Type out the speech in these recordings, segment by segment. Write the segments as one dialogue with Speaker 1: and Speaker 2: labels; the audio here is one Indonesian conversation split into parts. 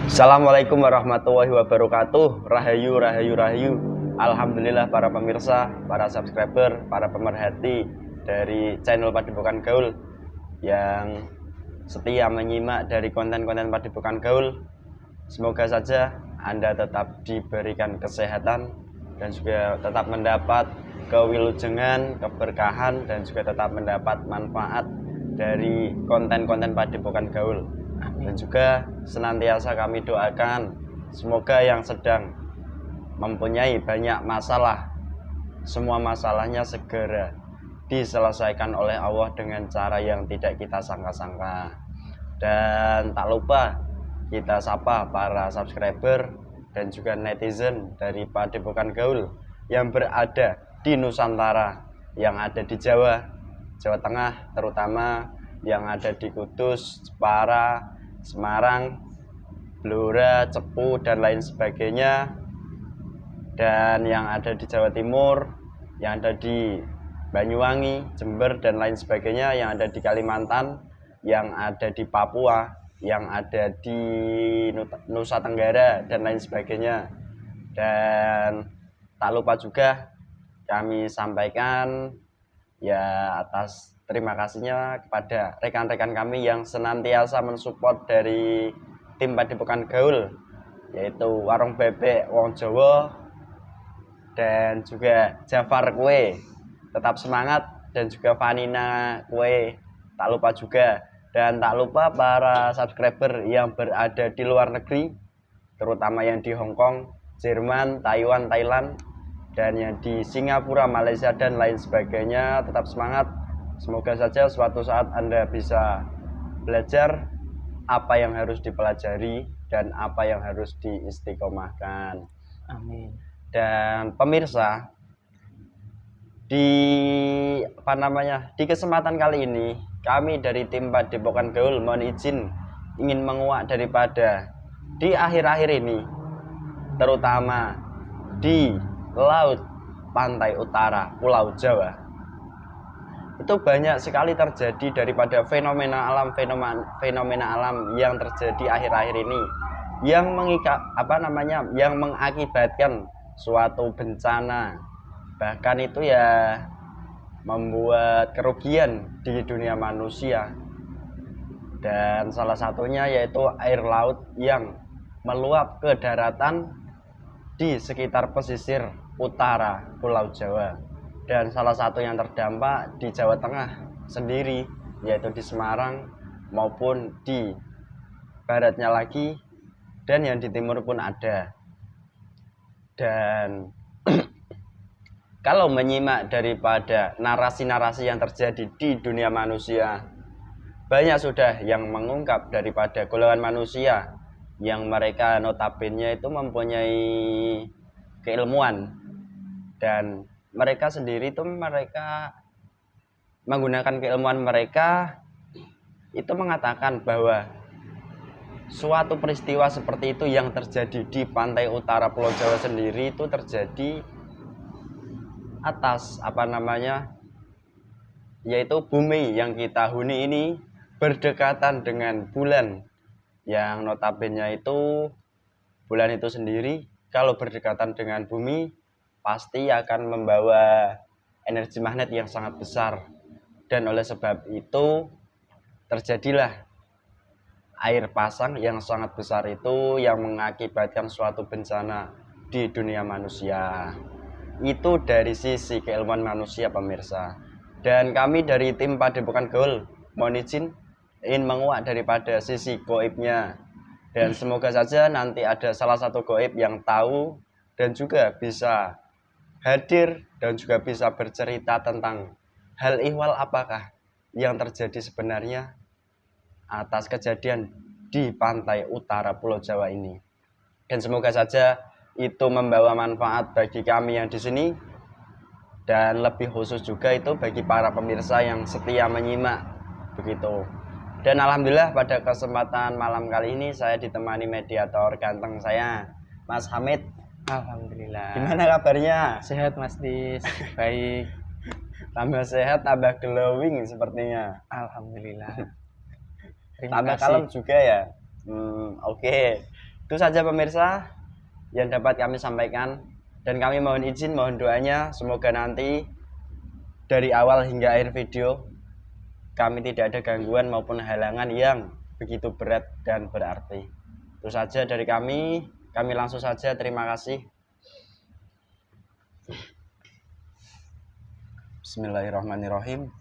Speaker 1: Assalamualaikum warahmatullahi wabarakatuh. Rahayu, rahayu, rahayu. Alhamdulillah para pemirsa, para subscriber, para pemerhati dari channel Padepokan Gaul yang setia menyimak dari konten-konten Padepokan Gaul. Semoga saja Anda tetap diberikan kesehatan dan juga tetap mendapat kewilujengan, keberkahan, dan juga tetap mendapat manfaat dari konten-konten Padepokan Gaul. Dan juga senantiasa kami doakan semoga yang sedang mempunyai banyak masalah, semua masalahnya segera diselesaikan oleh Allah dengan cara yang tidak kita sangka-sangka. Dan tak lupa kita sapa para subscriber dan juga netizen dari Padepokan Gaul yang berada di Nusantara, yang ada di Jawa, Jawa Tengah terutama, yang ada di Kudus, Jepara, Semarang, Blora, Cepu, dan lain sebagainya, dan yang ada di Jawa Timur, yang ada di Banyuwangi, Jember, dan lain sebagainya, yang ada di Kalimantan, yang ada di Papua, yang ada di Nusa Tenggara, dan lain sebagainya. Dan tak lupa juga kami sampaikan ya atas terima kasihnya kepada rekan-rekan kami yang senantiasa mensupport dari tim Padepokan Gaul, yaitu Warung Bebek Wong Jawa dan juga Jafar Kue, tetap semangat, dan juga Vanina Kue tak lupa juga. Dan tak lupa para subscriber yang berada di luar negeri, terutama yang di Hong Kong, Jerman, Taiwan, Thailand, dan yang di Singapura, Malaysia, dan lain sebagainya, tetap semangat. Semoga saja suatu saat Anda bisa belajar apa yang harus dipelajari dan apa yang harus diistiqomahkan.
Speaker 2: Amin.
Speaker 1: Dan pemirsa, di kesempatan kali ini kami dari tim Padepokan Gaul mohon izin ingin menguak daripada di akhir-akhir ini, terutama di laut pantai utara Pulau Jawa, itu banyak sekali terjadi daripada fenomena alam yang terjadi akhir-akhir ini yang yang mengakibatkan suatu bencana, bahkan itu ya membuat kerugian di dunia manusia. Dan salah satunya yaitu air laut yang meluap ke daratan di sekitar pesisir utara Pulau Jawa. Dan salah satu yang terdampak di Jawa Tengah sendiri, yaitu di Semarang maupun di baratnya lagi, dan yang di timur pun ada. Dan kalau menyimak daripada narasi-narasi yang terjadi di dunia manusia, banyak sudah yang mengungkap daripada golongan manusia yang mereka notabene itu mempunyai keilmuan, dan mereka sendiri itu mereka menggunakan keilmuan mereka itu mengatakan bahwa suatu peristiwa seperti itu yang terjadi di pantai utara Pulau Jawa sendiri itu terjadi atas yaitu bumi yang kita huni ini berdekatan dengan bulan, yang notabene itu bulan itu sendiri kalau berdekatan dengan bumi pasti akan membawa energi magnet yang sangat besar. Dan oleh sebab itu terjadilah air pasang yang sangat besar itu yang mengakibatkan suatu bencana di dunia manusia. Itu dari sisi keilmuan manusia, pemirsa. Dan kami dari tim Padepokan Gaul mohon izin ingin menguak daripada sisi goibnya. Dan semoga saja nanti ada salah satu goib yang tahu dan juga bisa hadir dan juga bisa bercerita tentang hal ihwal apakah yang terjadi sebenarnya atas kejadian di pantai utara Pulau Jawa ini. Dan semoga saja itu membawa manfaat bagi kami yang di sini, dan lebih khusus juga itu bagi para pemirsa yang setia menyimak begitu. Dan alhamdulillah pada kesempatan malam kali ini saya ditemani mediator ganteng saya, Mas Hamid.
Speaker 2: Alhamdulillah.
Speaker 1: Gimana kabarnya?
Speaker 2: Sehat Mas Dis. Baik.
Speaker 1: Tambah sehat, tambah glowing sepertinya.
Speaker 2: Alhamdulillah.
Speaker 1: Tambah kalem juga ya. Oke. Itu saja pemirsa yang dapat kami sampaikan, dan kami mohon izin, mohon doanya semoga nanti dari awal hingga akhir video kami tidak ada gangguan maupun halangan yang begitu berat dan berarti. Itu saja dari kami langsung saja, terima kasih. Bismillahirrahmanirrahim.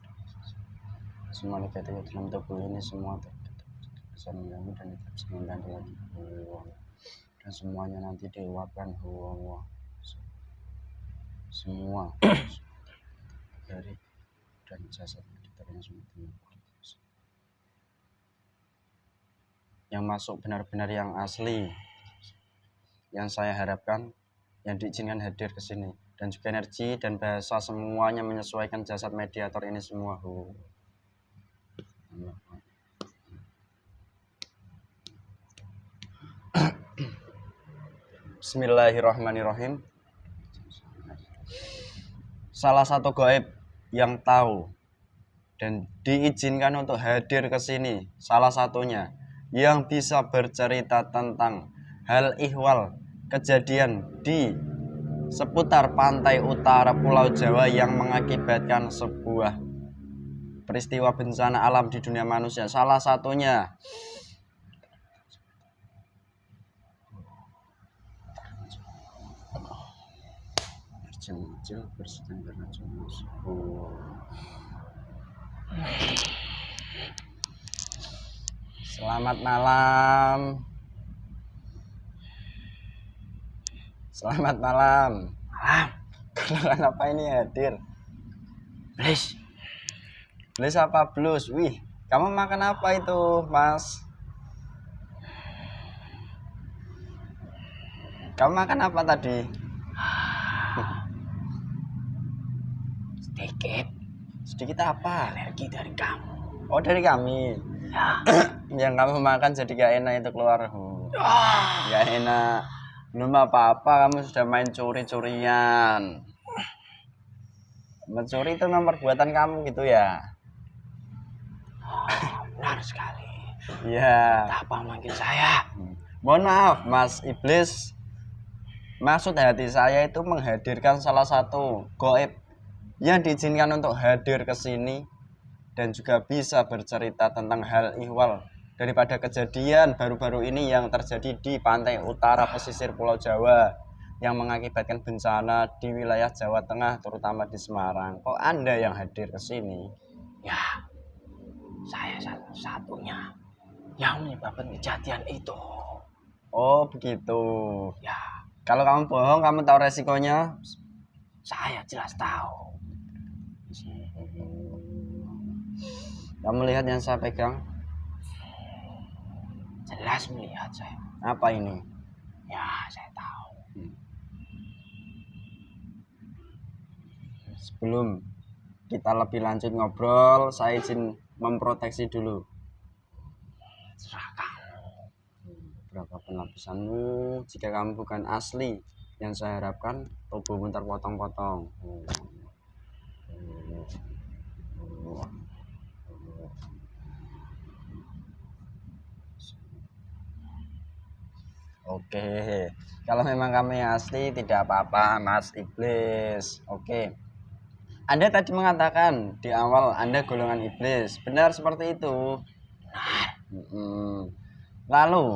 Speaker 1: Semua negatif dalam tubuh ini semua bisa mengganggu dan tidak bisa mengganggu lagi, dan semuanya nanti diuapkan semua dari dan jasad yang masuk benar-benar yang asli, yang saya harapkan, yang diizinkan hadir ke sini, dan juga energi dan bahasa semuanya menyesuaikan jasad mediator ini semua. Bismillahirrahmanirrahim. Salah satu gaib yang tahu dan diizinkan untuk hadir ke sini, salah satunya yang bisa bercerita tentang hal ihwal kejadian di seputar pantai utara Pulau Jawa yang mengakibatkan sebuah peristiwa bencana alam di dunia manusia. Salah satunya Selamat malam. Selamat malam. Kenapa ini hadir? Blis apa blues? Wih, kamu makan apa itu, Mas? Kamu makan apa tadi? Sedikit apa?
Speaker 2: Energi dari kamu.
Speaker 1: Oh, dari kami. Yang kamu makan jadi gak enak itu keluar. Gak enak. Belum apa-apa kamu sudah main curi-curian. Mencuri itu memang perbuatan kamu gitu ya?
Speaker 2: Benar sekali.
Speaker 1: Iya.
Speaker 2: Apa manggil saya?
Speaker 1: Mohon maaf, Mas Iblis. Maksud hati saya itu menghadirkan salah satu gaib yang diizinkan untuk hadir ke sini dan juga bisa bercerita tentang hal ihwal daripada kejadian baru-baru ini yang terjadi di pantai utara pesisir Pulau Jawa yang mengakibatkan bencana di wilayah Jawa Tengah, terutama di Semarang. Kok Anda yang hadir ke sini?
Speaker 2: Ya, saya satu-satunya yang menyebabkan kejadian itu.
Speaker 1: Oh, begitu.
Speaker 2: Ya,
Speaker 1: Kalau kamu bohong, kamu tahu resikonya?
Speaker 2: saya jelas tahu.
Speaker 1: Kamu lihat yang saya pegang?
Speaker 2: Jelas melihat saya.
Speaker 1: Apa ini?
Speaker 2: Ya, saya tahu.
Speaker 1: Sebelum kita lebih lanjut ngobrol, saya izin memproteksi dulu.
Speaker 2: Serahkan.
Speaker 1: Berapa pelapisanmu? Jika kamu bukan asli, yang saya harapkan tubuhmu terpotong-potong. Oke, kalau memang kamu yang asli tidak apa-apa, Mas Iblis. Oke, Anda tadi mengatakan di awal Anda golongan iblis, benar seperti itu? Lalu,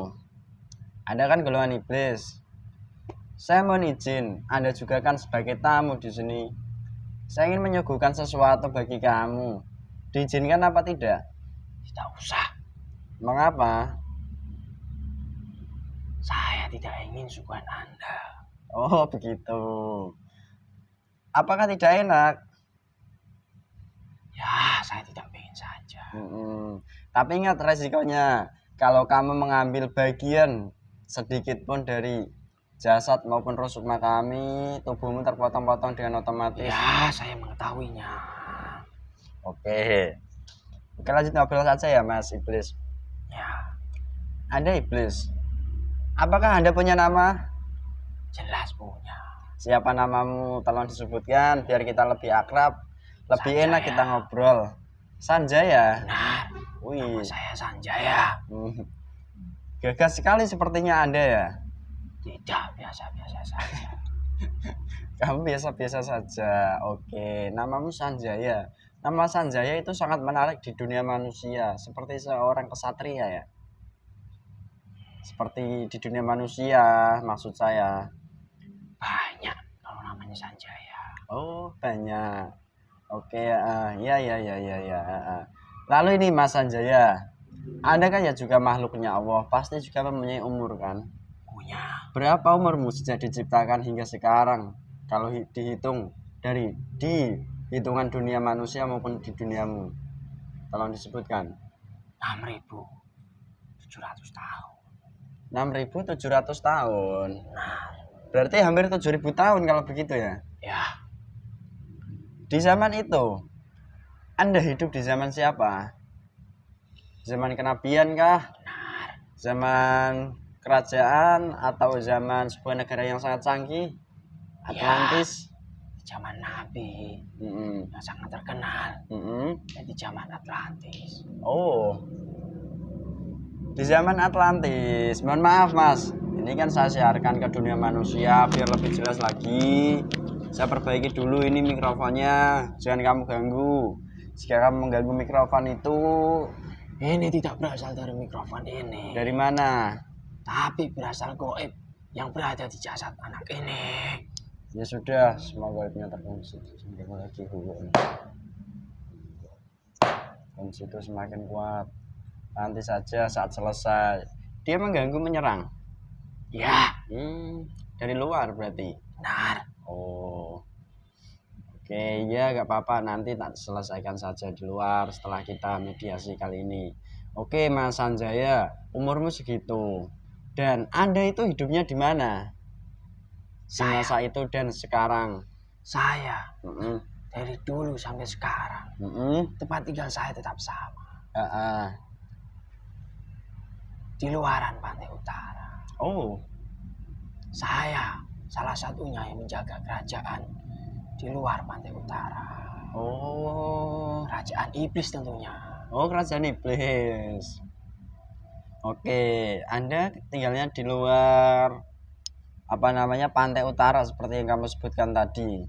Speaker 1: Anda kan golongan iblis. Saya mohon izin, Anda juga kan sebagai tamu di sini. Saya ingin menyuguhkan sesuatu bagi kamu. Diizinkan apa tidak?
Speaker 2: Tidak usah.
Speaker 1: Mengapa?
Speaker 2: Saya tidak ingin suguhan Anda.
Speaker 1: Oh, begitu. Apakah tidak enak?
Speaker 2: Ya, saya tidak ingin saja.
Speaker 1: Tapi ingat resikonya. Kalau kamu mengambil bagian sedikit pun dari jasad maupun ruh sukma kami, tubuhmu terpotong-potong dengan otomatis.
Speaker 2: Ya, saya mengetahuinya.
Speaker 1: Oke, lanjut ngobrol saja ya, Mas Iblis.
Speaker 2: Ya,
Speaker 1: Anda iblis. Apakah Anda punya nama?
Speaker 2: jelas punya.
Speaker 1: Siapa namamu? Tolong disebutkan biar kita lebih akrab, lebih
Speaker 2: Sanjaya.
Speaker 1: enak kita ngobrol. Sanjaya.
Speaker 2: Benar.
Speaker 1: Wih.
Speaker 2: Nama saya Sanjaya.
Speaker 1: Gagah sekali sepertinya Anda ya.
Speaker 2: Tidak, biasa-biasa saja.
Speaker 1: Kamu biasa-biasa saja. Oke, namamu Sanjaya. Nama Sanjaya itu sangat menarik di dunia manusia, seperti seorang kesatria ya. Seperti di dunia manusia, maksud saya.
Speaker 2: Banyak kalau namanya Sanjaya.
Speaker 1: Oh, banyak. Oke, ya, ya, ya, ya, ya. Lalu ini Mas Sanjaya, Anda kan ya juga makhluknya Allah, pasti juga mempunyai umur kan?
Speaker 2: Punya.
Speaker 1: Berapa umurmu sejak diciptakan hingga sekarang? Kalau dihitung dari di hitungan dunia manusia maupun di duniamu, tolong disebutkan.
Speaker 2: 6.700 tahun.
Speaker 1: 6.700 tahun.
Speaker 2: Nah,
Speaker 1: Berarti hampir 7.000 tahun kalau begitu ya.
Speaker 2: ya,
Speaker 1: Di zaman itu, Anda hidup di zaman siapa? Zaman kenabian kah?
Speaker 2: benar.
Speaker 1: Zaman kerajaan atau zaman sebuah negara yang sangat canggih? Atlantis?
Speaker 2: Di zaman Nabi
Speaker 1: Mm-mm.
Speaker 2: yang sangat terkenal.
Speaker 1: Mm-mm.
Speaker 2: Dan di zaman Atlantis.
Speaker 1: Oh, di zaman Atlantis. Mohon maaf Mas, ini kan saya siarkan ke dunia manusia biar lebih jelas lagi. Saya perbaiki dulu ini mikrofonnya, jangan kamu ganggu. Jika kamu mengganggu mikrofon itu,
Speaker 2: Ini tidak berasal dari mikrofon ini.
Speaker 1: dari mana?
Speaker 2: Tapi berasal goib yang berada di jasad anak ini.
Speaker 1: Ya sudah, semoga gaibnya terkunci. Jangan lagi hubungan. Kunci itu semakin kuat. Nanti saja saat selesai, dia mengganggu menyerang.
Speaker 2: Ya,
Speaker 1: Dari luar berarti.
Speaker 2: benar.
Speaker 1: Oh, oke ya gak apa-apa, nanti tak selesaikan saja di luar setelah kita mediasi kali ini. Oke Mas Sanjaya, umurmu segitu dan Anda itu hidupnya di mana? Di masa itu dan sekarang.
Speaker 2: Saya
Speaker 1: Mm-mm.
Speaker 2: dari dulu sampai sekarang,
Speaker 1: Mm-mm.
Speaker 2: tempat tinggal saya tetap sama.
Speaker 1: Ah.
Speaker 2: Di luaran pantai utara.
Speaker 1: Oh,
Speaker 2: Saya salah satunya yang menjaga kerajaan di luar pantai utara.
Speaker 1: oh,
Speaker 2: Kerajaan iblis tentunya.
Speaker 1: oh, kerajaan iblis. Oke, Anda tinggalnya di luar pantai utara seperti yang kamu sebutkan tadi.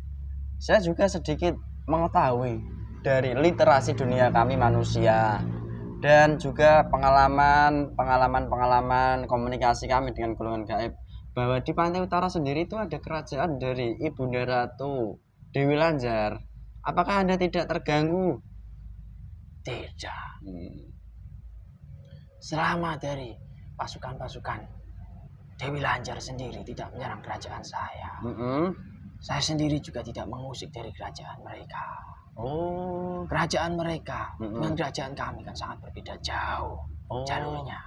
Speaker 1: Saya juga sedikit mengetahui dari literasi dunia kami manusia dan juga pengalaman komunikasi kami dengan golongan gaib bahwa di pantai utara sendiri itu ada kerajaan dari Ibunda Ratu Dewi Lanjar. Apakah Anda tidak terganggu?
Speaker 2: Tidak. Selama dari pasukan-pasukan Dewi Lanjar sendiri tidak menyerang kerajaan saya. Saya sendiri juga tidak mengusik dari kerajaan mereka.
Speaker 1: Oh,
Speaker 2: Kerajaan mereka dengan kerajaan kami kan sangat berbeda jauh jalurnya.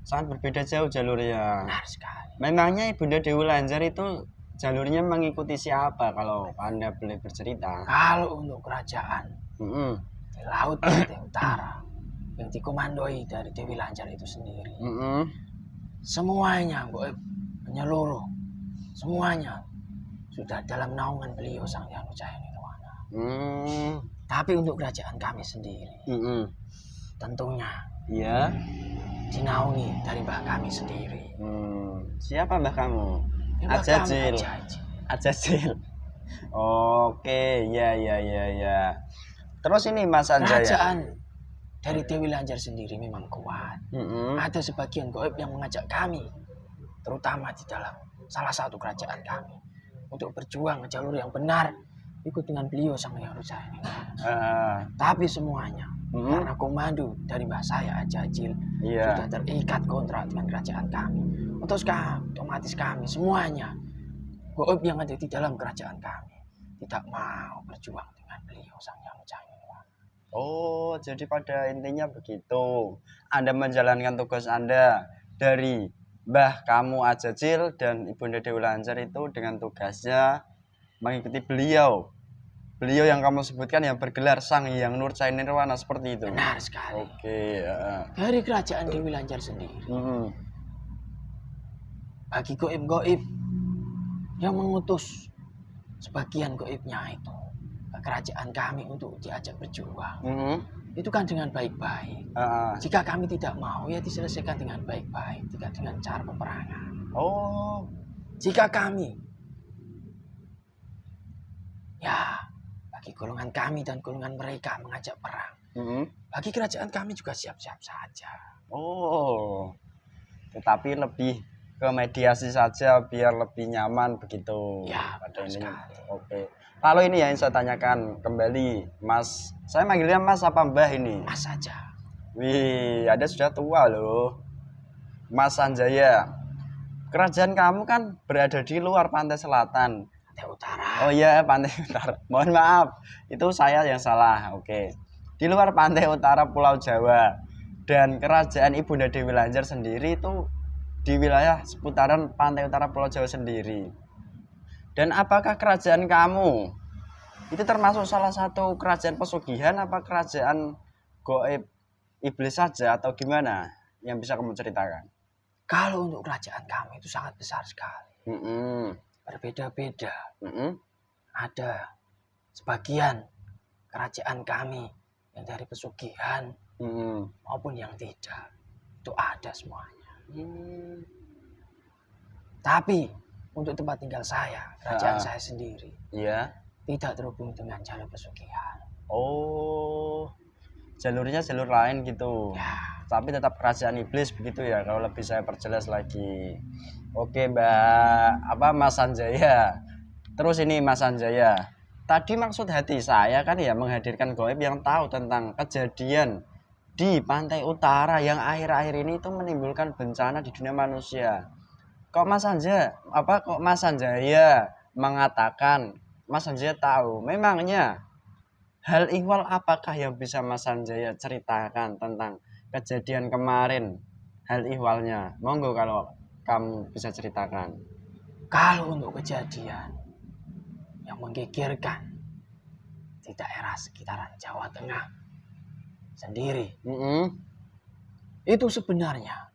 Speaker 1: Sangat berbeda jauh jalurnya.
Speaker 2: Benar sekali.
Speaker 1: Memangnya Ibunda Dewi Lanjar itu jalurnya mengikuti siapa kalau Anda boleh bercerita?
Speaker 2: Kalau untuk kerajaan di Laut Pantai Utara yang dikomandoi dari Dewi Lanjar itu sendiri, semuanya menyeluruh, semuanya sudah dalam naungan beliau Sang Hyang Wijaya Nirwana. Tapi untuk kerajaan kami sendiri, tentunya
Speaker 1: Iya.
Speaker 2: dinaungi dari mbah kami sendiri.
Speaker 1: Siapa mbah kamu?
Speaker 2: Mbah kami
Speaker 1: Ajajil. Ajajil. Oke, ya. Terus ini Mas Sanjaya.
Speaker 2: Kerajaan dari Dewi Lanjar sendiri memang kuat. Ada sebagian gaib yang mengajak kami, terutama di dalam salah satu kerajaan kami, untuk berjuang ke jalur yang benar, ikut dengan beliau Sang Hyang Wijaya Nirwana. Tapi semuanya karena komando dari mbah saya Ajajil sudah terikat kontrak dengan kerajaan kami. Otomatis kami semuanya gaib yang ada di dalam kerajaan kami tidak mau berjuang dengan beliau Sang Hyang Wijaya Nirwana.
Speaker 1: Oh, jadi pada intinya begitu. Anda menjalankan tugas Anda dari mbah kamu Ajajil dan Ibunda Dewi Lanjar itu dengan tugasnya mengikuti beliau. Beliau yang kamu sebutkan yang bergelar Sang Hyang Wijaya Nirwana seperti itu.
Speaker 2: Benar sekali.
Speaker 1: Oke.
Speaker 2: Dari kerajaan Dewi Lanjar sendiri, bagi gaib-gaib yang mengutus sebagian gaibnya itu ke kerajaan kami untuk diajak berjuang, itu kan dengan baik-baik. Jika kami tidak mau, ya diselesaikan dengan baik-baik, tidak dengan cara peperangan.
Speaker 1: Oh,
Speaker 2: jika kami, ya bagi golongan kami dan golongan mereka mengajak perang, bagi kerajaan kami juga siap-siap saja.
Speaker 1: Oh, tetapi lebih ke mediasi saja biar lebih nyaman begitu.
Speaker 2: Ya,
Speaker 1: pada ini.
Speaker 2: sekali.
Speaker 1: Oke. Lalu ini yang saya tanyakan kembali, Mas. Saya manggilnya Mas apa Mbah ini?
Speaker 2: Mas saja.
Speaker 1: Wih, ada sudah tua loh. Mas Sanjaya. Kerajaan kamu kan berada di luar pantai selatan.
Speaker 2: Pantai utara.
Speaker 1: Oh iya, pantai utara. Mohon maaf, itu saya yang salah. Oke. Di luar pantai utara Pulau Jawa. Dan kerajaan Ibunda Dewi Lanjar sendiri itu di wilayah seputaran pantai utara Pulau Jawa sendiri. Dan apakah kerajaan kamu itu termasuk salah satu kerajaan pesugihan apa kerajaan goib iblis saja atau gimana yang bisa kamu ceritakan?
Speaker 2: Kalau untuk kerajaan kami itu sangat besar sekali. Berbeda-beda. Ada sebagian kerajaan kami yang dari pesugihan maupun yang tidak. Itu ada semuanya. Tapi untuk tempat tinggal saya, kerajaan saya sendiri, tidak terhubung dengan jalur pesugihan.
Speaker 1: Oh, jalurnya jalur lain gitu.
Speaker 2: Ya.
Speaker 1: Tapi tetap kerajaan iblis begitu ya. Kalau lebih saya perjelas lagi. Oke, Mas Sanjaya. Terus ini Mas Sanjaya. Tadi maksud hati saya kan ya menghadirkan goib yang tahu tentang kejadian di pantai utara yang akhir-akhir ini itu menimbulkan bencana di dunia manusia. Kok Mas Sanjaya mengatakan Mas Sanjaya tahu? Memangnya hal ihwal apakah yang bisa Mas Sanjaya ceritakan tentang kejadian kemarin? Hal ihwalnya, monggo kalau kamu bisa ceritakan.
Speaker 2: Kalau untuk kejadian yang menggegerkan di daerah sekitaran Jawa Tengah sendiri, itu sebenarnya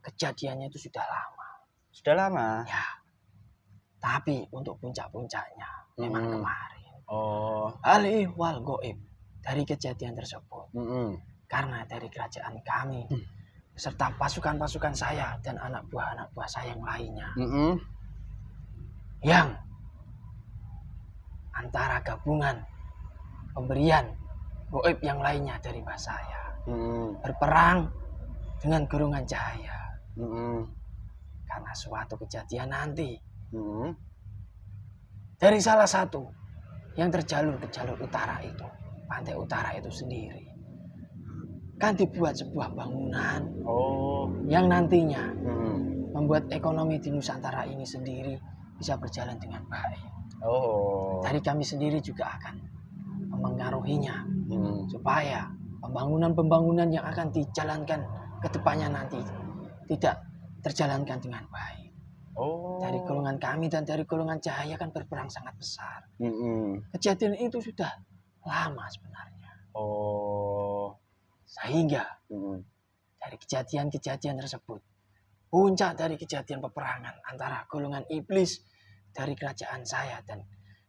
Speaker 2: kejadiannya itu sudah lama.
Speaker 1: Sudah lama?
Speaker 2: Ya. Tapi untuk puncak-puncaknya memang kemarin.
Speaker 1: Oh.
Speaker 2: Hal ihwal goib dari kejadian tersebut. Karena dari kerajaan kami beserta pasukan-pasukan saya dan anak buah saya yang lainnya. Yang antara gabungan pemberian goib yang lainnya dari mbah saya. Berperang dengan golongan cahaya. Karena suatu kejadian nanti dari salah satu yang terjalur ke jalur utara itu, pantai utara itu sendiri, kan dibuat sebuah bangunan yang nantinya membuat ekonomi di Nusantara ini sendiri bisa berjalan dengan baik. Dari kami sendiri juga akan memengaruhinya supaya pembangunan-pembangunan yang akan dijalankan ke depannya nanti tidak terjalankan dengan baik. Dari golongan kami dan dari golongan cahaya kan berperang sangat besar. Kejadian itu sudah lama sebenarnya. Sehingga dari kejadian-kejadian tersebut, puncak dari kejadian peperangan antara golongan iblis dari kerajaan saya dan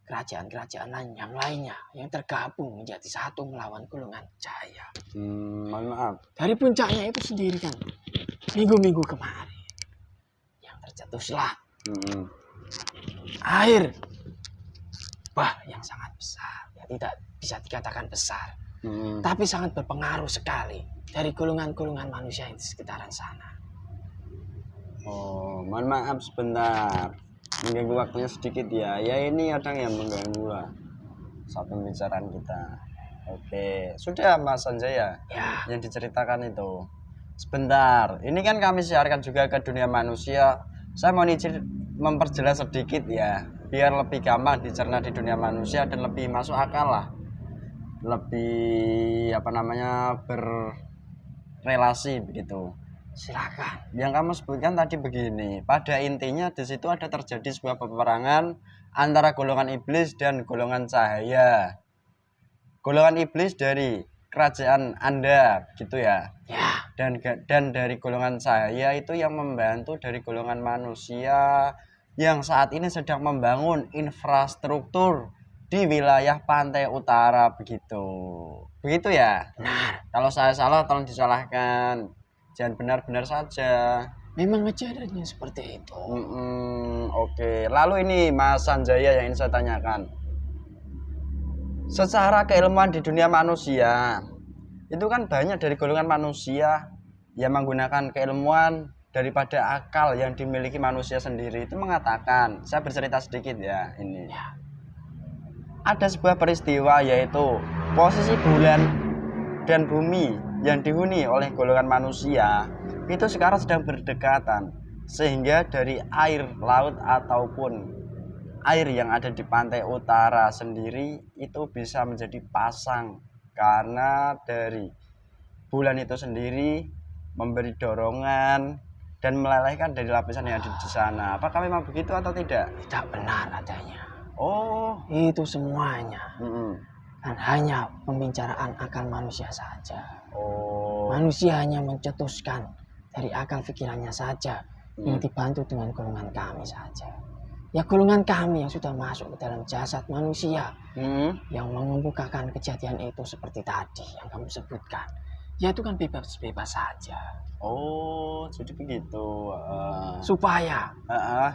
Speaker 2: kerajaan-kerajaan lain yang lainnya yang tergabung menjadi satu melawan golongan cahaya.
Speaker 1: Mohon maaf.
Speaker 2: Dari puncaknya itu sendiri kan minggu-minggu kemarin yang tercetuslah air bah yang sangat besar, ya tidak bisa dikatakan besar, tapi sangat berpengaruh sekali dari golongan-golongan manusia yang di sekitaran sana.
Speaker 1: Mohon maaf sebentar, mengganggu waktunya sedikit ya. Ya ini kadang yang mengganggu lah saat pembicaraan kita. Oke, sudah Mas Sanjaya yang diceritakan itu. Sebentar, ini kan kami siarkan juga ke dunia manusia. Saya mau memperjelas sedikit ya, biar lebih gampang dicerna di dunia manusia dan lebih masuk akal lah. Lebih berrelasi begitu.
Speaker 2: Silakan.
Speaker 1: Yang kamu sebutkan tadi begini, pada intinya di situ ada terjadi sebuah peperangan antara golongan iblis dan golongan cahaya. Golongan iblis dari kerajaan Anda gitu ya. Dan dari golongan cahaya itu yang membantu dari golongan manusia yang saat ini sedang membangun infrastruktur di wilayah pantai utara begitu. Begitu ya?
Speaker 2: Benar.
Speaker 1: Kalau saya salah tolong disalahkan. Jangan benar-benar saja.
Speaker 2: Memang ajarannya seperti itu.
Speaker 1: Oke. Lalu ini Mas Sanjaya yang ingin saya tanyakan. Secara keilmuan di dunia manusia, itu kan banyak dari golongan manusia yang menggunakan keilmuan daripada akal yang dimiliki manusia sendiri. Itu mengatakan, saya bercerita sedikit ya ini.
Speaker 2: Ya.
Speaker 1: Ada sebuah peristiwa yaitu posisi bulan dan bumi yang dihuni oleh golongan manusia itu sekarang sedang berdekatan, sehingga dari air laut ataupun air yang ada di pantai utara sendiri itu bisa menjadi pasang karena dari bulan itu sendiri memberi dorongan dan melelehkan dari lapisan yang ada di sana. Apakah memang begitu atau tidak?
Speaker 2: Tidak benar adanya.
Speaker 1: Oh,
Speaker 2: Itu semuanya
Speaker 1: mm-mm.
Speaker 2: kan hanya pembicaraan akal manusia saja.
Speaker 1: Oh,
Speaker 2: Manusia hanya mencetuskan dari akal pikirannya saja yang dibantu dengan golongan kami saja. Ya golongan kami yang sudah masuk ke dalam jasad manusia yang mengemukakan kejadian itu seperti tadi yang kamu sebutkan. Ya itu kan bebas-bebas saja.
Speaker 1: Oh, jadi begitu.
Speaker 2: Supaya
Speaker 1: Uh,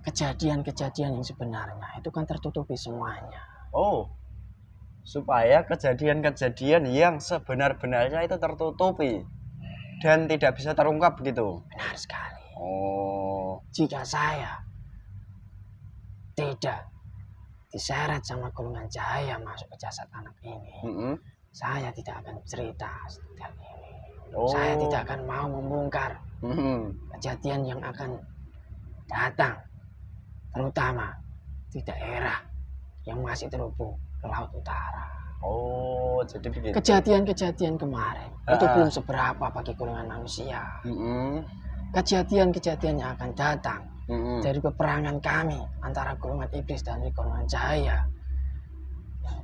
Speaker 2: kejadian-kejadian yang sebenarnya itu kan tertutupi semuanya.
Speaker 1: oh, supaya kejadian-kejadian yang sebenar-benarnya itu tertutupi dan tidak bisa terungkap begitu.
Speaker 2: Benar sekali.
Speaker 1: Oh,
Speaker 2: Jika saya tidak diseret sama golongan cahaya masuk ke jasad anak ini, saya tidak akan cerita setiap ini.
Speaker 1: Oh.
Speaker 2: Saya tidak akan mau membongkar kejadian yang akan datang, terutama di daerah yang masih terhubung ke Laut Utara.
Speaker 1: Oh, jadi begitu.
Speaker 2: Kejadian-kejadian kemarin itu belum seberapa bagi golongan manusia. Kejadian-kejadian yang akan datang dari peperangan kami antara golongan iblis dan golongan cahaya.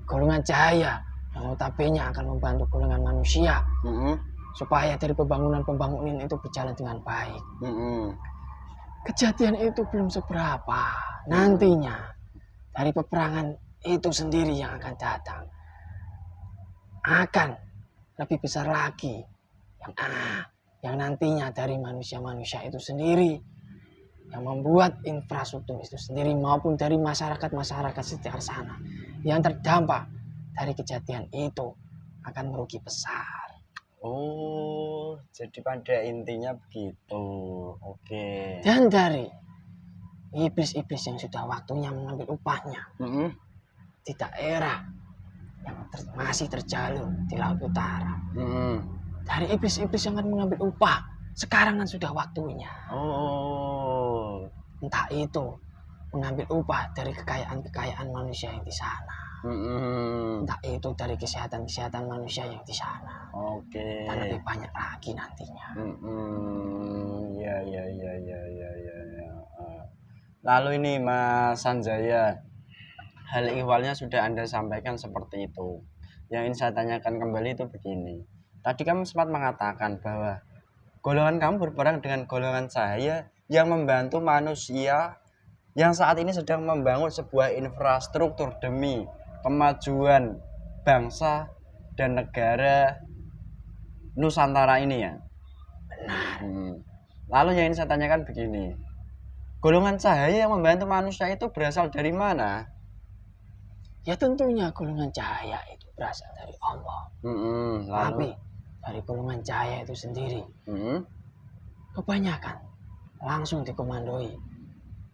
Speaker 2: Golongan cahaya yang notabene akan membantu golongan manusia supaya dari pembangunan itu berjalan dengan baik. Kejadian itu belum seberapa. Nantinya dari peperangan itu sendiri yang akan datang akan lebih besar lagi yang nantinya dari manusia-manusia itu sendiri yang membuat infrastruktur itu sendiri maupun dari masyarakat-masyarakat sekitar sana yang terdampak dari kejadian itu akan merugi besar.
Speaker 1: Oh, jadi pada intinya begitu. Oke.
Speaker 2: Dan dari iblis-iblis yang sudah waktunya mengambil upahnya di daerah yang masih terjalur di Laut Utara. Dari iblis-iblis yang akan mengambil upah, sekarang kan sudah waktunya.
Speaker 1: Oh.
Speaker 2: Entah itu mengambil upah dari kekayaan-kekayaan manusia yang di sana. Entah itu dari kesehatan-kesehatan manusia yang di sana.
Speaker 1: Oke.
Speaker 2: Dan lebih banyak lagi nantinya.
Speaker 1: Ya. Lalu ini Mas Sanjaya, hal ihwalnya sudah Anda sampaikan seperti itu. Yang ingin saya tanyakan kembali itu begini. Tadi kamu sempat mengatakan bahwa golongan kamu berperang dengan golongan cahaya yang membantu manusia yang saat ini sedang membangun sebuah infrastruktur demi kemajuan bangsa dan negara Nusantara ini ya.
Speaker 2: Benar.
Speaker 1: Lalu yang ingin saya tanyakan begini. Golongan cahaya yang membantu manusia itu berasal dari mana?
Speaker 2: Ya tentunya golongan cahaya itu berasal dari Allah. Tapi dari golongan cahaya itu sendiri kebanyakan langsung dikomandoi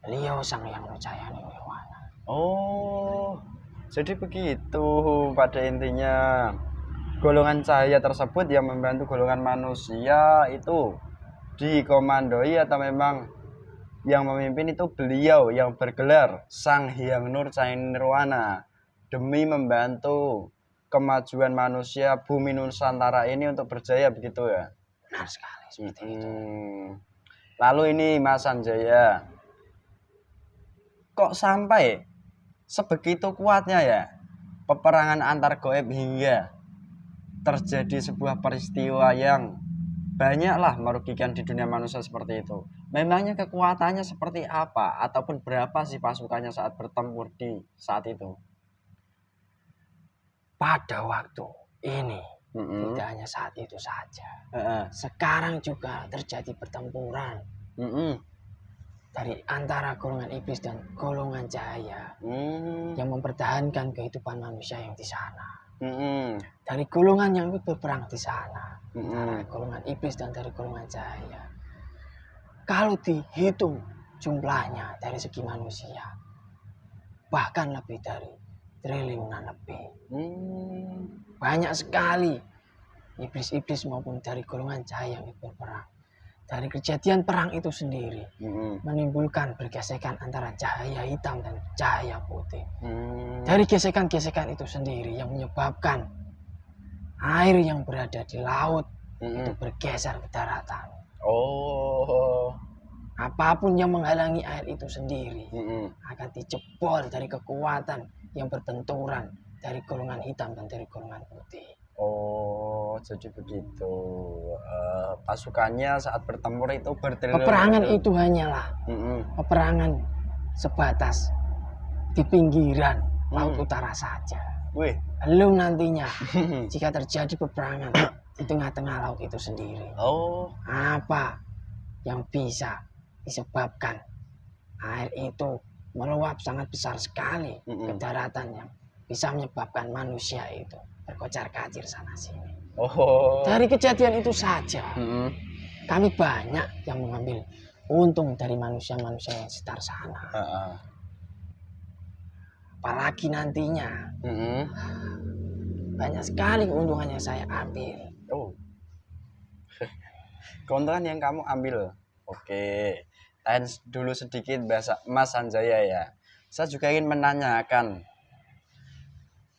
Speaker 2: beliau sang yang cahaya nirwana.
Speaker 1: Oh, jadi begitu pada intinya. Golongan cahaya tersebut yang membantu golongan manusia itu dikomandoi atau memang yang memimpin itu beliau yang bergelar Sang Hyang Nur Cahaya Nirwana demi membantu kemajuan manusia bumi Nusantara ini untuk berjaya begitu ya?
Speaker 2: Benar sekali seperti itu.
Speaker 1: Lalu ini Mas Sanjaya, kok sampai sebegitu kuatnya ya peperangan antar goib hingga terjadi sebuah peristiwa yang banyaklah merugikan di dunia manusia seperti itu. Memangnya kekuatannya seperti apa ataupun berapa sih pasukannya saat bertempur di saat itu?
Speaker 2: pada waktu ini, tidak hanya saat itu saja, sekarang juga terjadi pertempuran dari antara golongan iblis dan golongan cahaya yang mempertahankan kehidupan manusia yang di sana. Dari golongan yang berperang di sana, antara golongan iblis dan dari golongan cahaya. Kalau dihitung jumlahnya dari segi manusia, bahkan lebih dari triliunan lebih. Banyak sekali iblis-iblis maupun dari golongan cahaya yang berperang. Dari kejadian perang itu sendiri menimbulkan pergesekan antara cahaya hitam dan cahaya putih. Dari gesekan-gesekan itu sendiri yang menyebabkan air yang berada di laut itu bergeser ke daratan. Apapun yang menghalangi air itu sendiri akan dijebol dari kekuatan yang berbenturan dari golongan hitam dan dari golongan putih.
Speaker 1: Jadi begitu. Pasukannya saat bertempur itu bertriliun.
Speaker 2: Peperangan itu hanyalah peperangan sebatas di pinggiran laut utara saja. Belum nantinya jika terjadi peperangan di tengah-tengah laut itu sendiri. Apa yang bisa disebabkan air itu meluap sangat besar sekali ke daratan yang bisa menyebabkan manusia itu berkocar-kacir sana sini. Dari kejadian itu saja kami banyak yang mengambil untung dari manusia-manusia yang sekitar sana. Apalagi nantinya banyak sekali keuntungan yang saya ambil.
Speaker 1: Keuntungan yang kamu ambil. Tahan dulu sedikit bahasa Mas Sanjaya ya. Saya juga ingin menanyakan,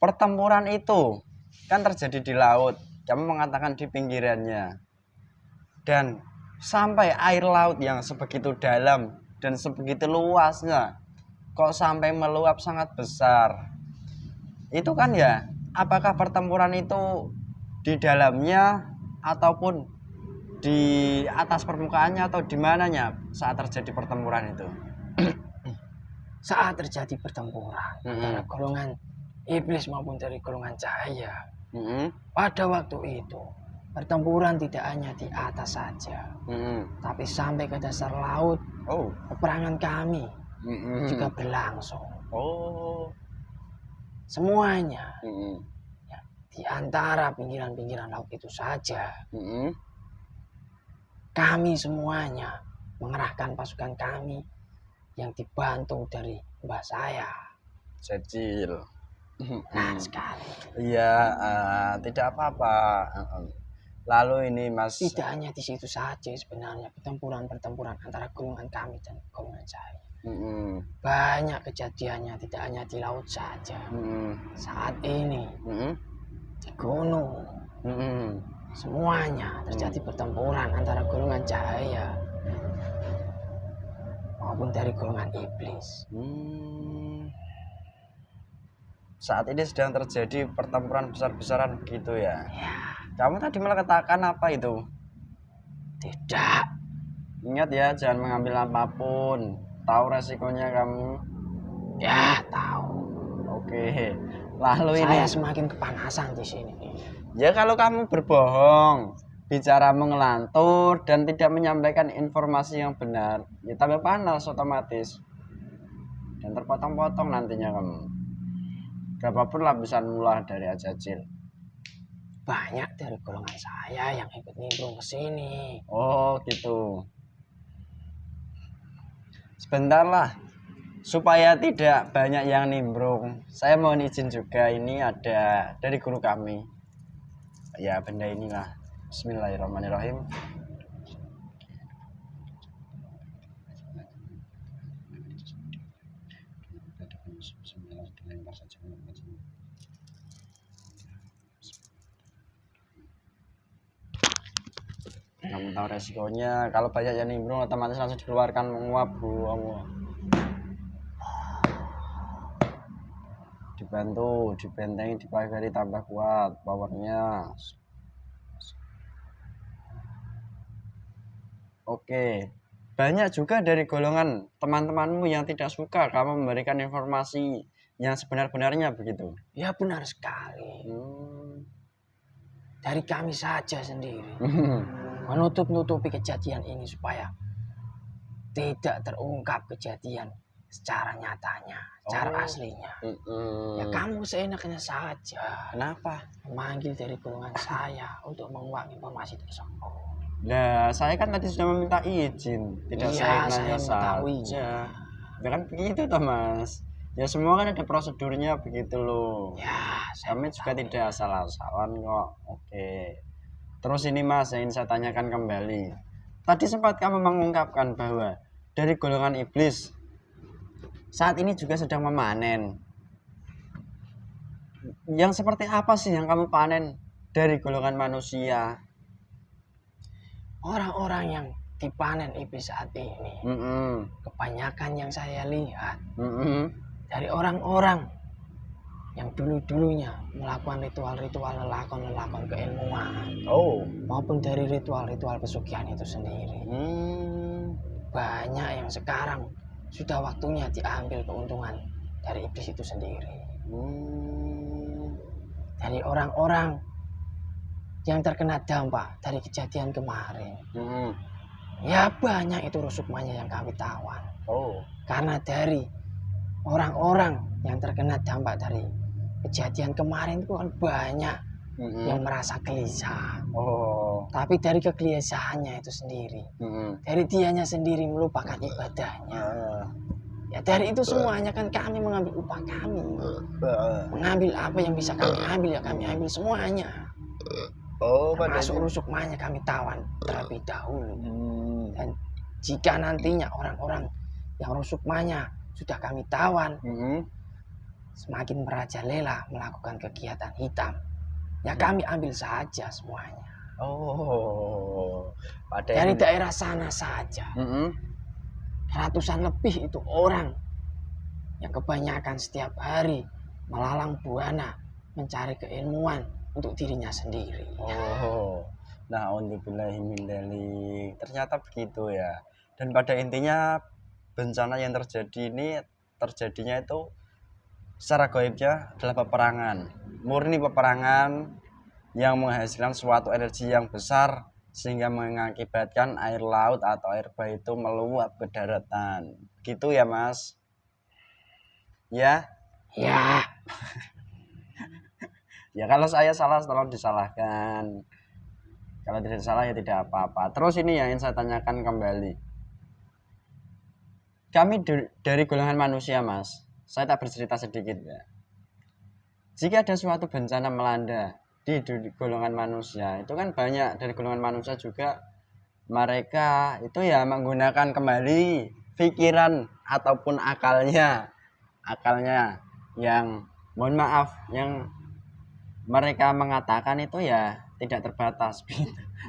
Speaker 1: pertempuran itu kan terjadi di laut, kamu mengatakan di pinggirannya, dan sampai air laut yang sebegitu dalam dan sebegitu luasnya kok sampai meluap sangat besar. Itu kan ya, apakah pertempuran itu di dalamnya ataupun di atas permukaannya atau di mananya saat terjadi pertempuran itu?
Speaker 2: Saat terjadi pertempuran antara golongan iblis maupun dari golongan cahaya, pada waktu itu pertempuran tidak hanya di atas saja, tapi sampai ke dasar laut. Peperangan kami juga berlangsung. Semuanya ya, di antara pinggiran-pinggiran laut itu saja. Kami semuanya mengerahkan pasukan kami yang dibantu dari mbah saya,
Speaker 1: Cecil.
Speaker 2: sekali.
Speaker 1: Iya, tidak apa-apa. Lalu ini Mas,
Speaker 2: tidak hanya di situ saja sebenarnya pertempuran antara golongan kami dan golongan saya. Banyak kejadiannya, tidak hanya di laut saja. Saat ini di gunung semuanya terjadi pertempuran antara golongan cahaya maupun dari golongan iblis.
Speaker 1: Saat ini sedang terjadi pertempuran besar-besaran begitu ya? Kamu tadi malah katakan apa itu?
Speaker 2: Tidak.
Speaker 1: Ingat ya, jangan mengambil apapun. Tahu resikonya kamu?
Speaker 2: Ya, tahu.
Speaker 1: Lalu
Speaker 2: saya semakin kepanasan di sini.
Speaker 1: Ya kalau kamu berbohong, bicara mengelantur dan tidak menyampaikan informasi yang benar, ya tambah panas otomatis. Dan terpotong-potong nantinya kamu. Berapapun lapisan mula dari Ajacil.
Speaker 2: Banyak dari golongan saya yang ikut nimbrung ke sini.
Speaker 1: Gitu. Sebentar lah, supaya tidak banyak yang nimbrung, saya mohon izin juga, ini ada dari guru kami. Ya benda inilah. Bismillahirrahmanirrahim. Kamu tahu resikonya, kalau banyak yang nimbrung otomatis langsung dikeluarkan menguap, Bu. Dibantu, dibentengi, dipagari tambah kuat powernya. Banyak juga dari golongan teman-temanmu yang tidak suka kamu memberikan informasi yang sebenar-benarnya begitu.
Speaker 2: Ya benar sekali. Dari kami saja sendiri menutup-nutupi kejadian ini supaya tidak terungkap kejadian secara nyatanya, secara aslinya. Ya kamu seenaknya saja.
Speaker 1: Kenapa?
Speaker 2: Memanggil dari golongan saya untuk menguak informasi tersebut.
Speaker 1: Nah, saya kan tadi sudah meminta izin, tidak
Speaker 2: Iya,
Speaker 1: saya nanya
Speaker 2: mengetahui.
Speaker 1: saja. Ya kan begitu toh Mas. Ya semua kan ada prosedurnya begitu loh.
Speaker 2: Ya,
Speaker 1: Kami juga tidak asal-asalan kok. Oke. Terus ini Mas, yang ingin saya tanyakan kembali. Tadi sempat kamu mengungkapkan bahwa dari golongan iblis saat ini juga sedang memanen. Yang seperti apa sih yang kamu panen dari golongan manusia?
Speaker 2: orang-orang yang dipanen iblis saat ini, kebanyakan yang saya lihat dari orang-orang yang dulu-dulunya melakukan ritual-ritual lelakon-lelakon keilmuan, maupun dari ritual-ritual pesugihan itu sendiri. Banyak yang sekarang sudah waktunya diambil keuntungan dari iblis itu sendiri. Dari orang-orang yang terkena dampak dari kejadian kemarin. Ya banyak itu rusukmanya yang kami tawan. Karena dari orang-orang yang terkena dampak dari kejadian kemarin itu kan banyak yang merasa gelisah. Tapi dari kegelisahannya itu sendiri, dari dianya sendiri melupakan ibadahnya. Ya dari itu semuanya kan kami mengambil upah kami. Mengambil apa yang bisa kami ambil, ya kami ambil semuanya. Termasuk rusukmanya kami tawan terlebih dahulu. Dan jika nantinya orang-orang yang rusukmanya sudah kami tawan, semakin merajalela melakukan kegiatan hitam, ya kami ambil saja semuanya. Dari daerah sana saja, ratusan lebih itu orang yang kebanyakan setiap hari melalang buana mencari keilmuan untuk dirinya sendiri.
Speaker 1: Na'udzubillahi min dzalik. Ternyata begitu ya. Dan pada intinya bencana yang terjadi ini terjadinya itu secara gaibnya adalah peperangan. Murni peperangan yang menghasilkan suatu energi yang besar sehingga mengakibatkan air laut atau air bah itu meluap ke daratan. Gitu ya, Mas? Ya?
Speaker 2: Ya.
Speaker 1: Ya kalau saya salah tolong disalahkan. Kalau tidak salah ya tidak apa-apa. Terus ini yang ingin saya tanyakan kembali. Kami dari golongan manusia, Mas. Saya tak bercerita sedikit ya. Jika ada suatu bencana melanda di golongan manusia, itu kan banyak dari golongan manusia juga mereka itu ya menggunakan kembali pikiran ataupun akalnya yang mohon maaf yang mereka mengatakan itu ya tidak terbatas.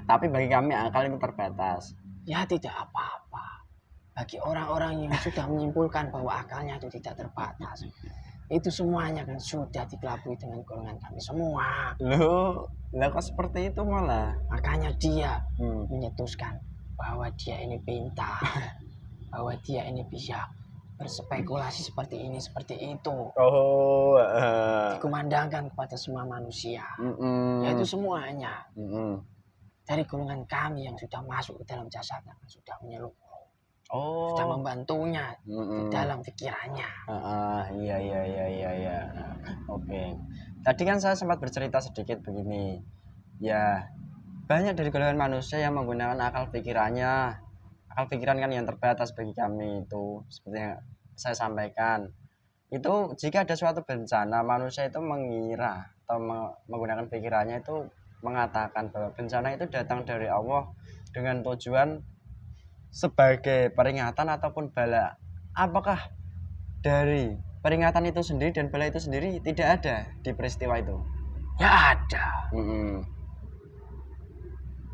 Speaker 1: Tapi bagi kami akal itu terbatas.
Speaker 2: Ya tidak apa-apa. Bagi orang-orang yang sudah menyimpulkan bahwa akalnya itu tidak terbatas, itu semuanya kan sudah dikelabui dengan golongan kami semua.
Speaker 1: Loh kok seperti itu malah?
Speaker 2: Makanya dia menyetuskan bahwa dia ini pintar, bahwa dia ini bisa berspekulasi seperti ini, seperti itu. Dikumandangkan kepada semua manusia. Yaitu semuanya. Dari golongan kami yang sudah masuk ke dalam jasadnya, sudah menyeluruh. Sudah membantunya di dalam pikirannya.
Speaker 1: Iya. Oke. Tadi kan saya sempat bercerita sedikit begini. Ya, banyak dari golongan manusia yang menggunakan akal pikirannya. Akal pikiran kan yang terbatas bagi kami itu, seperti yang saya sampaikan. Itu jika ada suatu bencana, manusia itu mengira atau menggunakan pikirannya itu mengatakan bahwa bencana itu datang dari Allah dengan tujuan sebagai peringatan ataupun bala. Apakah dari peringatan itu sendiri dan bala itu sendiri tidak ada di peristiwa itu?
Speaker 2: Ya ada.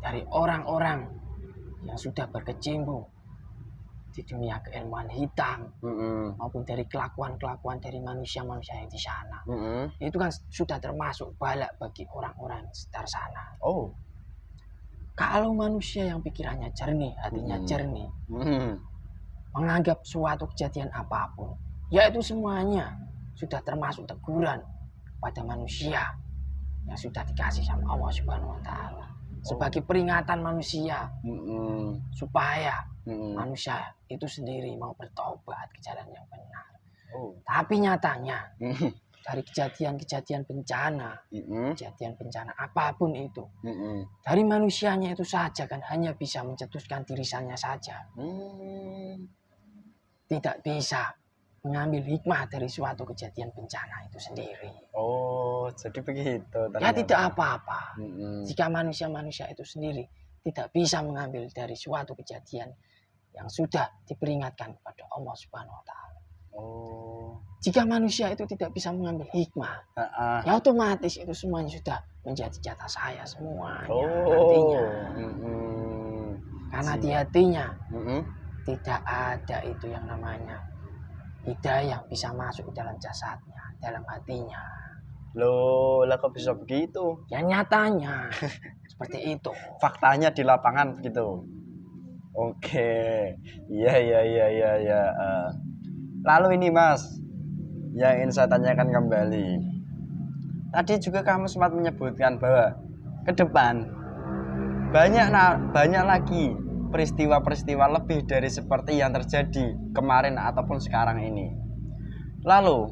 Speaker 2: Dari orang-orang yang sudah berkecimpung di dunia keilmuan hitam, maupun dari kelakuan-kelakuan dari manusia-manusia yang di sana, itu kan sudah termasuk bala bagi orang-orang sekitar sana. Kalau manusia yang pikirannya jernih, hatinya jernih, menganggap suatu kejadian apapun, yaitu semuanya sudah termasuk teguran pada manusia yang sudah dikasih sama Allah Subhanahu wa taala. Sebagai peringatan manusia supaya manusia itu sendiri mau bertobat ke jalan yang benar. Tapi nyatanya dari kejadian-kejadian bencana, kejadian bencana apapun itu, dari manusianya itu saja kan hanya bisa mencetuskan dirisannya saja. Tidak bisa mengambil hikmah dari suatu kejadian bencana itu sendiri.
Speaker 1: Oh, jadi begitu ternyata.
Speaker 2: Ya tidak apa-apa. Jika manusia-manusia itu sendiri tidak bisa mengambil dari suatu kejadian yang sudah diperingatkan kepada Allah Subhanahu wa taala. Jika manusia itu tidak bisa mengambil hikmah, ya otomatis itu semuanya sudah menjadi jatah saya semuanya. Nantinya. Karena di hatinya tidak ada itu yang namanya hidayah bisa masuk ke dalam jasadnya, dalam hatinya.
Speaker 1: Loh, lah kok bisa begitu?
Speaker 2: Ya nyatanya seperti itu.
Speaker 1: Faktanya di lapangan gitu. Oke, iya. Lalu ini Mas, yang ingin saya tanyakan kembali. Tadi juga kamu sempat menyebutkan bahwa ke depan banyak lagi peristiwa-peristiwa lebih dari seperti yang terjadi kemarin ataupun sekarang ini. Lalu,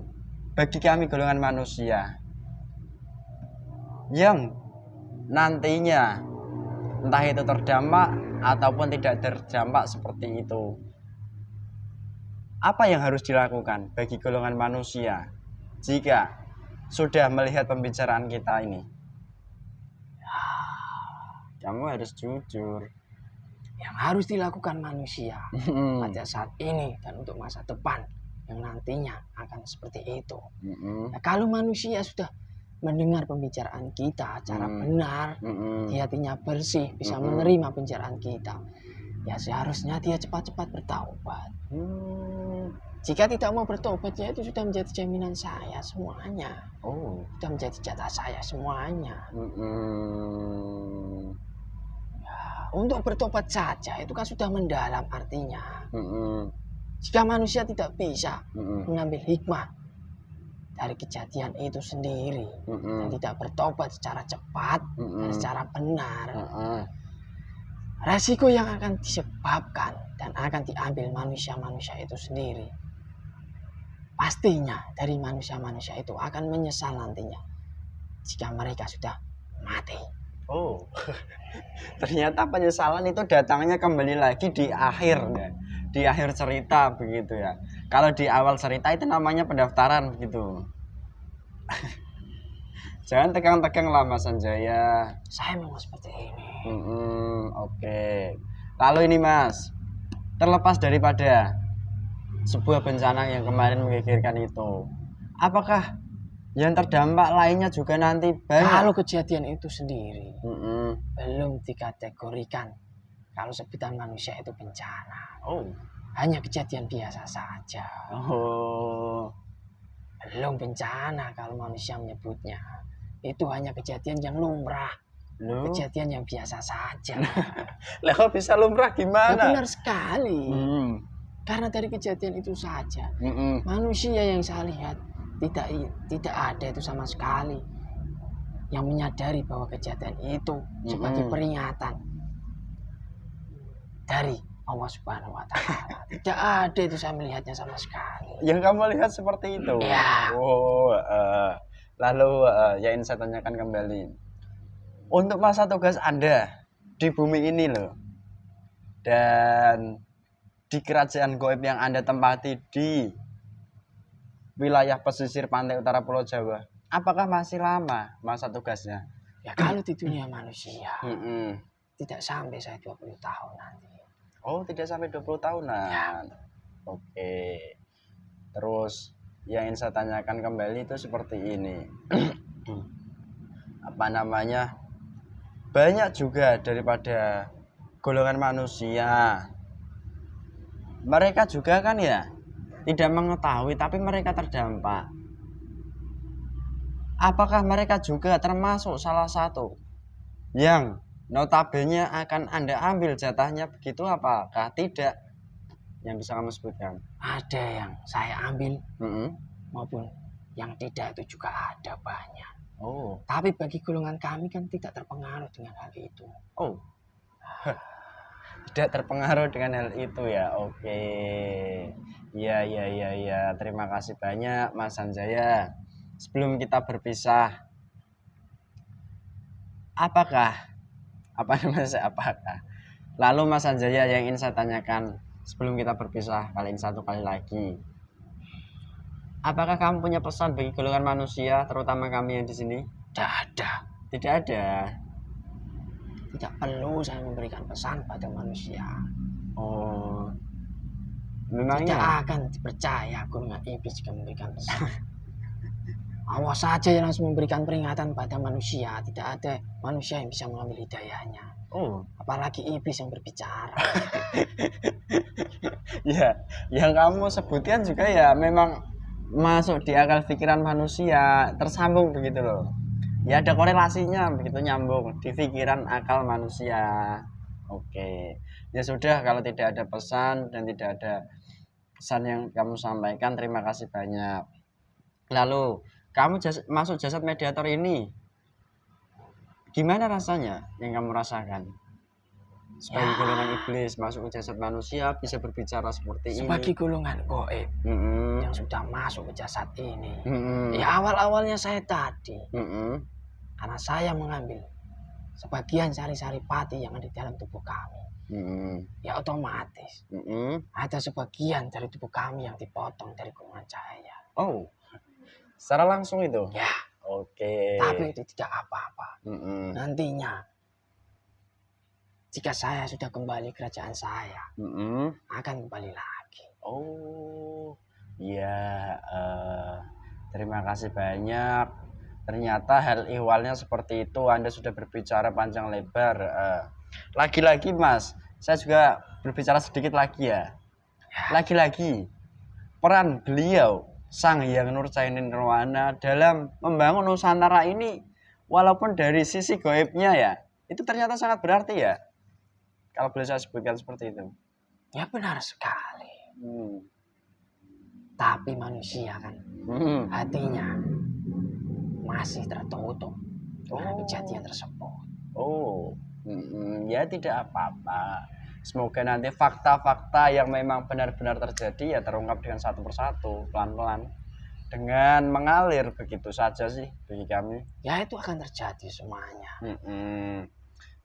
Speaker 1: bagi kami golongan manusia yang nantinya entah itu terdampak ataupun tidak terdampak seperti itu, apa yang harus dilakukan bagi golongan manusia jika sudah melihat pembicaraan kita ini? Kamu harus jujur.
Speaker 2: Yang harus dilakukan manusia pada saat ini dan untuk masa depan yang nantinya akan seperti itu. Nah, kalau manusia sudah mendengar pembicaraan kita secara benar, di hatinya bersih, bisa menerima pembicaraan kita, ya seharusnya dia cepat-cepat bertaubat. Jika tidak mau bertobat, ya itu sudah menjadi jaminan saya semuanya. Sudah menjadi jatah saya semuanya. Untuk bertobat saja itu kan sudah mendalam artinya. Jika manusia tidak bisa mengambil hikmah dari kejadian itu sendiri dan tidak bertobat secara cepat dan secara benar, resiko yang akan disebabkan dan akan diambil manusia-manusia itu sendiri, pastinya dari manusia-manusia itu akan menyesal nantinya jika mereka sudah mati.
Speaker 1: Ternyata penyesalan itu datangnya kembali lagi di akhir ya. Di akhir cerita begitu ya. Kalau di awal cerita itu namanya pendaftaran begitu. Jangan tegang-tegang lah Mas Sanjaya.
Speaker 2: Saya memang seperti ini.
Speaker 1: Oke. Lalu ini Mas, terlepas daripada sebuah bencana yang kemarin menggegerkan itu, apakah yang terdampak lainnya juga nanti banyak?
Speaker 2: Kalau kejadian itu sendiri belum dikategorikan kalau sebutan manusia itu bencana. Hanya kejadian biasa saja. Belum bencana kalau manusia menyebutnya. Itu hanya kejadian yang lumrah. Kejadian yang biasa saja.
Speaker 1: Lah kok bisa lumrah gimana?
Speaker 2: Ya benar sekali. Karena dari kejadian itu saja manusia yang saya lihat tidak ada itu sama sekali yang menyadari bahwa kejadian itu sebagai peringatan dari Allah Subhanahu wa taala. Tidak ada itu saya melihatnya sama sekali.
Speaker 1: Yang kamu lihat seperti itu?
Speaker 2: Ya.
Speaker 1: Lalu yang ingin saya tanyakan kembali, untuk masa tugas Anda di bumi ini loh, dan di kerajaan gaib yang Anda tempati di wilayah pesisir pantai utara Pulau Jawa, apakah masih lama masa tugasnya?
Speaker 2: Ya kalau di dunia manusia tidak sampai saya 20 tahun nanti.
Speaker 1: Tidak sampai 20 tahunan.
Speaker 2: Ya.
Speaker 1: Oke. Terus yang ingin saya tanyakan kembali itu seperti ini. Banyak juga daripada golongan manusia, mereka juga kan ya tidak mengetahui tapi mereka terdampak. Apakah mereka juga termasuk salah satu yang notabene akan Anda ambil jatahnya begitu, apakah tidak? Yang bisa kamu sebutkan?
Speaker 2: Ada yang saya ambil maupun yang tidak itu juga ada banyak.
Speaker 1: Oh,
Speaker 2: Tapi bagi golongan kami kan tidak terpengaruh dengan hal itu.
Speaker 1: oh, tidak terpengaruh dengan hal itu ya. Oke. Iya, iya, iya, iya. Terima kasih banyak Mas Sanjaya. Sebelum kita berpisah, apakah apa namanya apakah? Lalu Mas Sanjaya yang ingin saya tanyakan sebelum kita berpisah kali ini satu kali lagi. Apakah kamu punya pesan bagi golongan manusia, terutama kami yang di sini?
Speaker 2: Tidak ada.
Speaker 1: Tidak ada.
Speaker 2: Tidak perlu saya memberikan pesan pada manusia.
Speaker 1: Oh,
Speaker 2: Tidak
Speaker 1: memangnya?
Speaker 2: akan dipercaya golongan iblis jika memberikan pesan. Allah saja yang langsung memberikan peringatan pada manusia. Tidak ada manusia yang bisa mengambil hidayahnya.
Speaker 1: Oh,
Speaker 2: Apalagi iblis yang berbicara.
Speaker 1: ya, yang kamu sebutkan juga ya memang masuk di akal pikiran manusia, tersambung begitu loh. Ya ada korelasinya begitu nyambung di pikiran akal manusia. Oke, ya sudah kalau tidak ada pesan dan tidak ada pesan yang kamu sampaikan, terima kasih banyak. Lalu kamu masuk jasad mediator ini, gimana rasanya yang kamu rasakan? Sebagai
Speaker 2: Ya,
Speaker 1: golongan iblis masuk ke jasad manusia bisa berbicara seperti
Speaker 2: sebagai
Speaker 1: ini.
Speaker 2: golongan goib
Speaker 1: Mm-mm.
Speaker 2: yang sudah masuk ke jasad ini.
Speaker 1: Mm-mm.
Speaker 2: Ya awal-awalnya saya tadi.
Speaker 1: Mm-mm.
Speaker 2: Karena saya mengambil sebagian sari-sari pati yang ada di dalam tubuh kami.
Speaker 1: Mm-mm.
Speaker 2: Ya otomatis
Speaker 1: Mm-mm.
Speaker 2: ada sebagian dari tubuh kami yang dipotong dari golongan cahaya.
Speaker 1: Oh, secara langsung itu.
Speaker 2: Ya,
Speaker 1: Oke.
Speaker 2: tapi itu tidak apa-apa.
Speaker 1: Mm-mm.
Speaker 2: Nantinya jika saya sudah kembali kerajaan saya,
Speaker 1: Mm-mm.
Speaker 2: akan kembali lagi.
Speaker 1: Oh, iya. Terima kasih banyak. Ternyata hal ihwalnya seperti itu. Anda sudah berbicara panjang lebar. Lagi-lagi, Mas, saya juga berbicara sedikit lagi ya. Lagi-lagi, peran beliau, Sang Hyang Nurcainin Nirwana dalam membangun Nusantara ini, walaupun dari sisi goibnya ya, itu ternyata sangat berarti ya. Kalau boleh saya sebutkan seperti itu.
Speaker 2: Ya benar sekali.
Speaker 1: Hmm.
Speaker 2: Tapi manusia kan
Speaker 1: Hmm.
Speaker 2: hatinya masih tertutup dengan
Speaker 1: Oh.
Speaker 2: kejadian tersebut.
Speaker 1: Oh, ya tidak apa-apa. Semoga nanti fakta-fakta yang memang benar-benar terjadi ya terungkap dengan satu persatu, pelan-pelan. Dengan mengalir begitu saja sih bagi kami.
Speaker 2: Ya itu akan terjadi semuanya.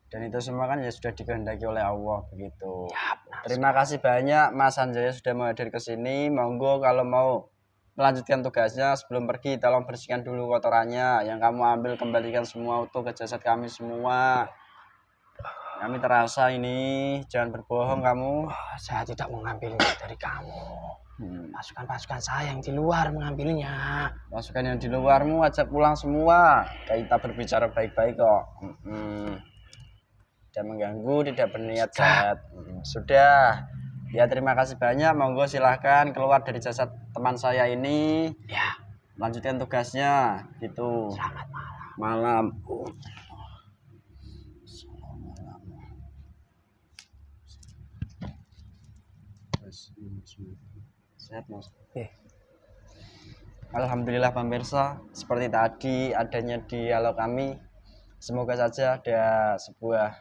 Speaker 1: Dan itu semua kan ya sudah dikehendaki oleh Allah begitu.
Speaker 2: Ya benar.
Speaker 1: Terima kasih banyak Mas Sanjaya sudah mau hadir ke sini. Monggo kalau mau melanjutkan tugasnya sebelum pergi tolong bersihkan dulu kotorannya. Yang kamu ambil kembalikan semua utuh ke jasad kami semua. Kami terasa ini, jangan berbohong kamu.
Speaker 2: Saya tidak mengambilnya dari kamu. Pasukan-pasukan saya yang di luar mengambilnya.
Speaker 1: Pasukan yang di luarmu ajak pulang semua. Kita berbicara baik-baik kok. Tidak mengganggu, tidak berniat jahat. Sudah. Ya terima kasih banyak. Monggo silahkan keluar dari jasad teman saya ini.
Speaker 2: Ya.
Speaker 1: Lanjutkan tugasnya. Gitu.
Speaker 2: Selamat malam.
Speaker 1: Malam. Sehat Mas. Alhamdulillah pemirsa, seperti tadi adanya dialog kami, semoga saja ada sebuah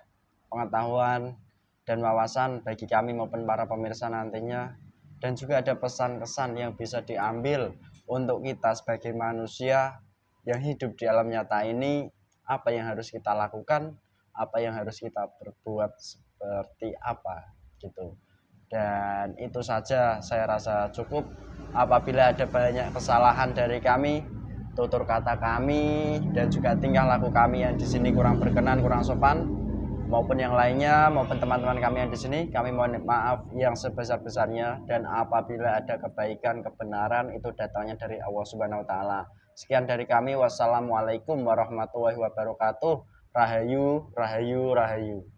Speaker 1: pengetahuan dan wawasan bagi kami maupun para pemirsa nantinya, dan juga ada pesan-kesan yang bisa diambil untuk kita sebagai manusia yang hidup di alam nyata ini, apa yang harus kita lakukan, apa yang harus kita berbuat seperti apa gitu. Dan itu saja saya rasa cukup. Apabila ada banyak kesalahan dari kami, tutur kata kami dan juga tingkah laku kami yang di sini kurang berkenan, kurang sopan, maupun yang lainnya, maupun teman-teman kami yang di sini, kami mohon maaf yang sebesar-besarnya. Dan apabila ada kebaikan, kebenaran, itu datangnya dari Allah Subhanahu wa taala. Sekian dari kami. Wassalamualaikum warahmatullahi wabarakatuh. Rahayu, rahayu, rahayu.